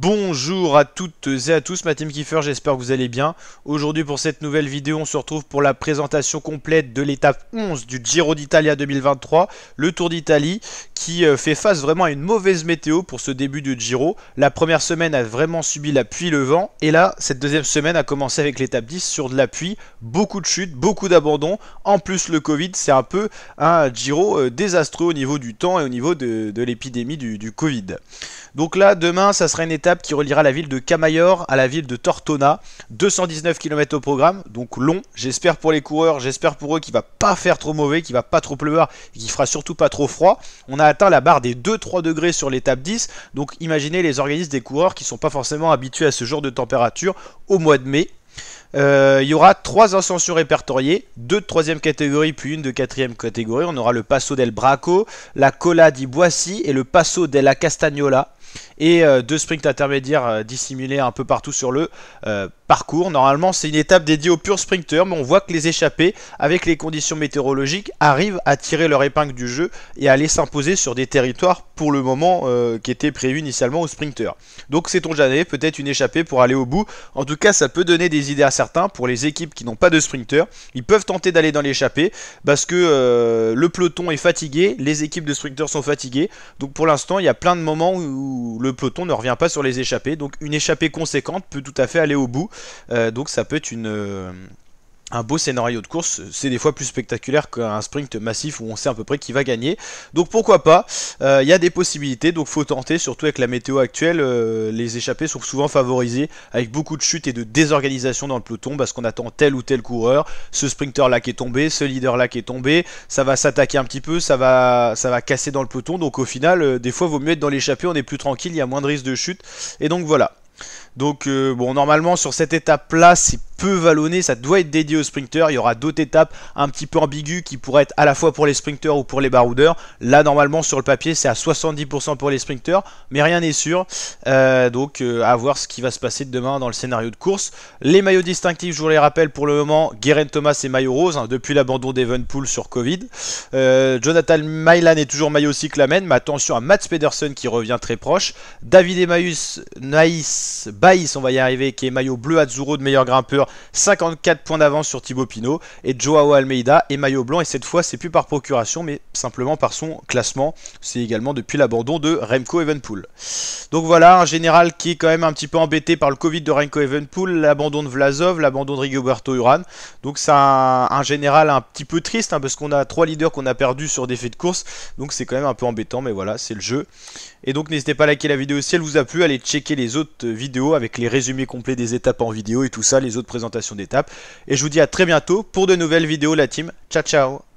Bonjour à toutes et à tous, ma team Kiefer, j'espère que vous allez bien. Aujourd'hui pour cette nouvelle vidéo, on se retrouve pour la présentation complète de l'étape 11 du Giro d'Italia 2023, le Tour d'Italie, qui fait face vraiment à une mauvaise météo pour ce début de Giro. La première semaine a vraiment subi la pluie et le vent, et là, cette deuxième semaine a commencé avec l'étape 10 sur de la pluie, beaucoup de chutes, beaucoup d'abandons, en plus le Covid, c'est un peu un Giro désastreux au niveau du temps et au niveau de l'épidémie du Covid. Donc là, demain, ça sera une étape qui reliera la ville de Camaiore à la ville de Tortona. 219 km au programme, donc long. J'espère pour les coureurs, j'espère pour eux qu'il va pas faire trop mauvais, qu'il va pas trop pleuvoir et qu'il fera surtout pas trop froid. On a atteint la barre des 2-3 degrés sur l'étape 10. Donc imaginez les organismes des coureurs qui sont pas forcément habitués à ce genre de température au mois de mai. Il y aura 3 ascensions répertoriées, 2 de 3ème catégorie puis une de 4ème catégorie. On aura le Passo del Bracco, la Colla di Boissi et le Passo della Castagnola. Et 2 sprints intermédiaires dissimulés un peu partout sur le parcours. Normalement c'est une étape dédiée aux purs sprinteurs, mais on voit que les échappés, avec les conditions météorologiques, arrivent à tirer leur épingle du jeu et à aller s'imposer sur des territoires pour le moment qui étaient prévus initialement aux sprinteurs. Donc sait-on jamais, peut-être une échappée pour aller au bout. En tout cas ça peut donner des idées à certains. Pour les équipes qui n'ont pas de sprinteurs, ils peuvent tenter d'aller dans l'échappée parce que le peloton est fatigué, les équipes de sprinteurs sont fatiguées. Donc pour l'instant il y a plein de moments où le peloton ne revient pas sur les échappées, donc une échappée conséquente peut tout à fait aller au bout, donc ça peut être un beau scénario de course. C'est des fois plus spectaculaire qu'un sprint massif où on sait à peu près qui va gagner, donc pourquoi pas. Il y a des possibilités, donc faut tenter, surtout avec la météo actuelle. Les échappées sont souvent favorisées avec beaucoup de chutes et de désorganisation dans le peloton parce qu'on attend tel ou tel coureur, ce sprinter là qui est tombé, ce leader là qui est tombé, ça va s'attaquer un petit peu, ça va casser dans le peloton, donc au final des fois vaut mieux être dans l'échappée, on est plus tranquille, il y a moins de risques de chute, et donc voilà. Donc bon, normalement sur cette étape là c'est peu vallonné, ça doit être dédié aux sprinteurs. Il y aura d'autres étapes un petit peu ambiguës qui pourraient être à la fois pour les sprinteurs ou pour les baroudeurs. Là normalement sur le papier c'est à 70% pour les sprinteurs, mais rien n'est sûr. Donc à voir ce qui va se passer demain dans le scénario de course. Les maillots distinctifs, je vous les rappelle pour le moment, Geraint Thomas et maillot rose, hein, depuis l'abandon d'Evenepoel sur Covid. Jonathan Mailan est toujours maillot cyclamen, mais attention à Mats Pedersen qui revient très proche. David Emmaüs Baïs, on va y arriver, qui est maillot bleu azzurro de meilleur grimpeur, 54 points d'avance sur Thibaut Pinot. Et Joao Almeida est maillot blanc, et cette fois c'est plus par procuration mais simplement par son classement. C'est également depuis l'abandon de Remco Evenepoel. Donc voilà, un général qui est quand même un petit peu embêté par le Covid de Remco Evenepoel, l'abandon de Vlasov, l'abandon de Rigoberto Urán. Donc c'est un général un petit peu triste, hein, parce qu'on a 3 leaders qu'on a perdus sur des faits de course. Donc c'est quand même un peu embêtant, mais voilà, c'est le jeu. Et donc n'hésitez pas à liker la vidéo si elle vous a plu, allez checker les autres vidéos avec les résumés complets des étapes en vidéo et tout ça, les autres présentations d'étapes. Et je vous dis à très bientôt pour de nouvelles vidéos la team. Ciao ciao.